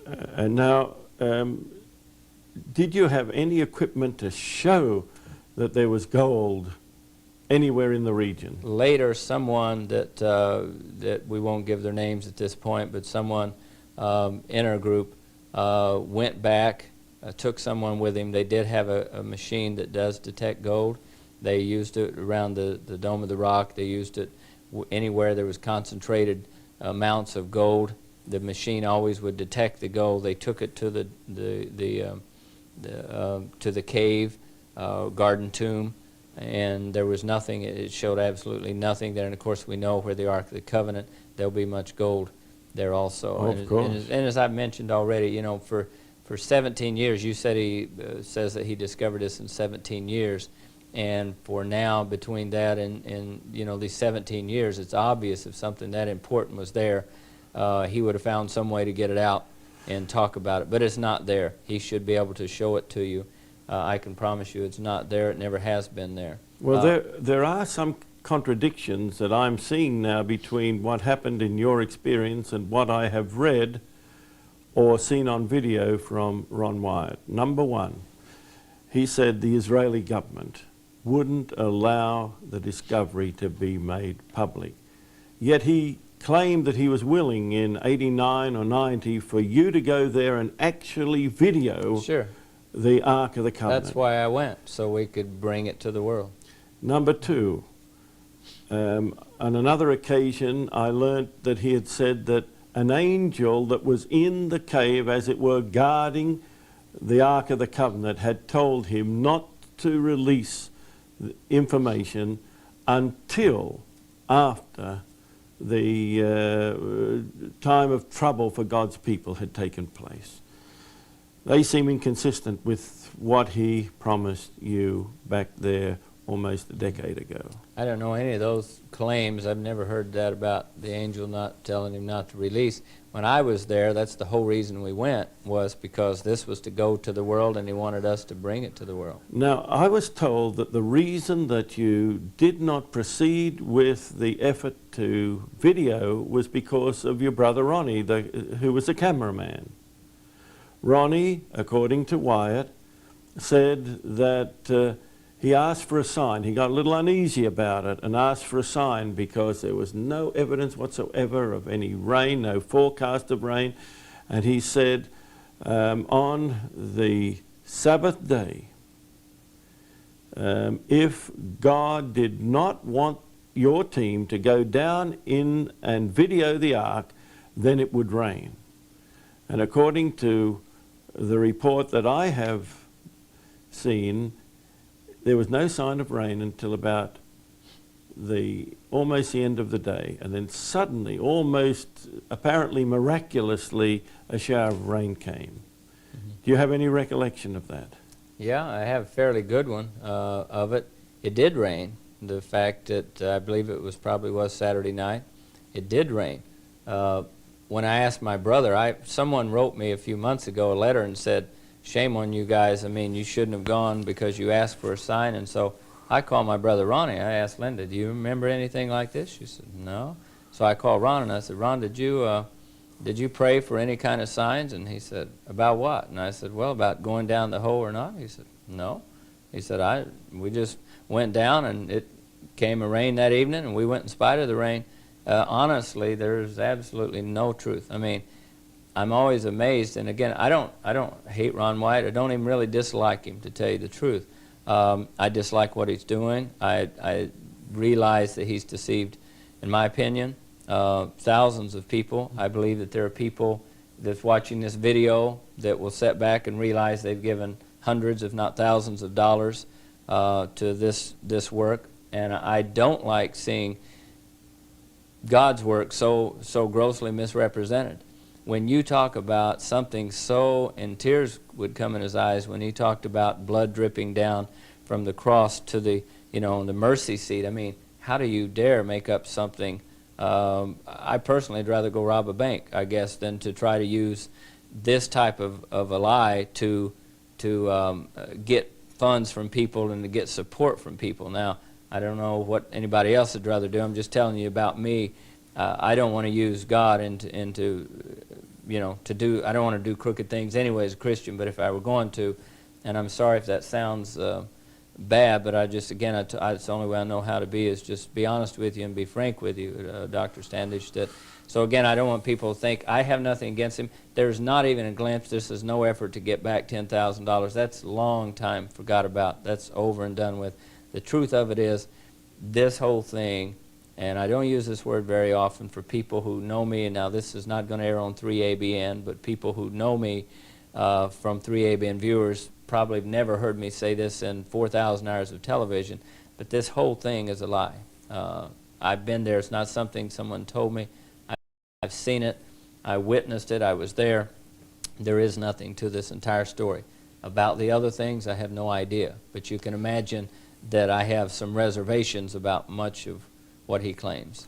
And now, did you have any equipment to show that there was gold anywhere in the region? Later, someone that we won't give their names at this point, but someone in our group went back, took someone with him. They did have a machine that does detect gold. They used it around the Dome of the Rock. They used it anywhere there was concentrated amounts of gold. The machine always would detect the gold. They took it to the cave, garden tomb, and there was nothing. It showed absolutely nothing there. And of course, we know where the Ark of the Covenant, there'll be much gold there also. Oh, of course. And as I've mentioned already, you know, for 17 years, you said he says that he discovered this in 17 years. And for now, between that and you know, these 17 years, it's obvious if something that important was there, he would have found some way to get it out and talk about it. But it's not there. He should be able to show it to you. I can promise you it's not there. It never has been there. Well, there are some contradictions that I'm seeing now between what happened in your experience and what I have read or seen on video from Ron Wyatt. Number one, he said the Israeli government wouldn't allow the discovery to be made public. Yet he claimed that he was willing in 89 or 90 for you to go there and actually video Sure. the Ark of the Covenant. That's why I went, so we could bring it to the world. Number two, on another occasion I learnt that he had said that an angel that was in the cave, as it were, guarding the Ark of the Covenant, had told him not to release information until after the time of trouble for God's people had taken place. They seem inconsistent with what he promised you back there almost a decade ago. I don't know any of those claims. I've never heard that about the angel not telling him not to release. When I was there, that's the whole reason we went, was because this was to go to the world and he wanted us to bring it to the world. Now, I was told that the reason that you did not proceed with the effort to video was because of your brother Ronnie, who was a cameraman. Ronnie, according to Wyatt, said that he asked for a sign. He got a little uneasy about it and asked for a sign because there was no evidence whatsoever of any rain, no forecast of rain. And he said, on the Sabbath day, if God did not want your team to go down in and video the ark, then it would rain. And according to the report that I have seen, there was no sign of rain until about almost the end of the day, and then suddenly, almost apparently miraculously, a shower of rain came. Mm-hmm. Do you have any recollection of that? Yeah, I have a fairly good one of it. It did rain. The fact that I believe it was Saturday night, it did rain. When I asked my brother, someone wrote me a few months ago a letter and said, shame on you guys, I mean, you shouldn't have gone because you asked for a sign. And so I called my brother Ronnie. I asked Linda, do you remember anything like this? She said, no. So I called Ron and I said, Ron, did you pray for any kind of signs? And he said, about what? And I said, well, about going down the hole or not? He said, no. He said, we just went down and it came a rain that evening and we went in spite of the rain. Honestly, there's absolutely no truth. I mean, I'm always amazed, and again, I don't hate Ron Wyatt. I don't even really dislike him, to tell you the truth. I dislike what he's doing. I realize that he's deceived, in my opinion, thousands of people. I believe that there are people that's watching this video that will sit back and realize they've given hundreds, if not thousands, of dollars to this work, and I don't like seeing God's work so grossly misrepresented. When you talk about something so, and tears would come in his eyes when he talked about blood dripping down from the cross to the mercy seat. I mean, how do you dare make up something? I personally would rather go rob a bank, I guess, than to try to use this type of a lie to get funds from people and to get support from people. Now, I don't know what anybody else would rather do. I'm just telling you about me. I don't want to use God into you know, I don't want to do crooked things anyway as a Christian, but if I were going to, and I'm sorry if that sounds bad, but I just, again, it's the only way I know how to be is just be honest with you and be frank with you, Dr. Standish. So again, I don't want people to think I have nothing against him. There's not even a glimpse. This is no effort to get back $10,000. That's a long time forgot about. That's over and done with. The truth of it is, this whole thing, and I don't use this word very often for people who know me, and now this is not going to air on 3ABN, but people who know me from 3ABN viewers probably have never heard me say this in 4,000 hours of television, but this whole thing is a lie. I've been there. It's not something someone told me. I've seen it. I witnessed it. I was there. There is nothing to this entire story. About the other things, I have no idea, but you can imagine that I have some reservations about much of what he claims.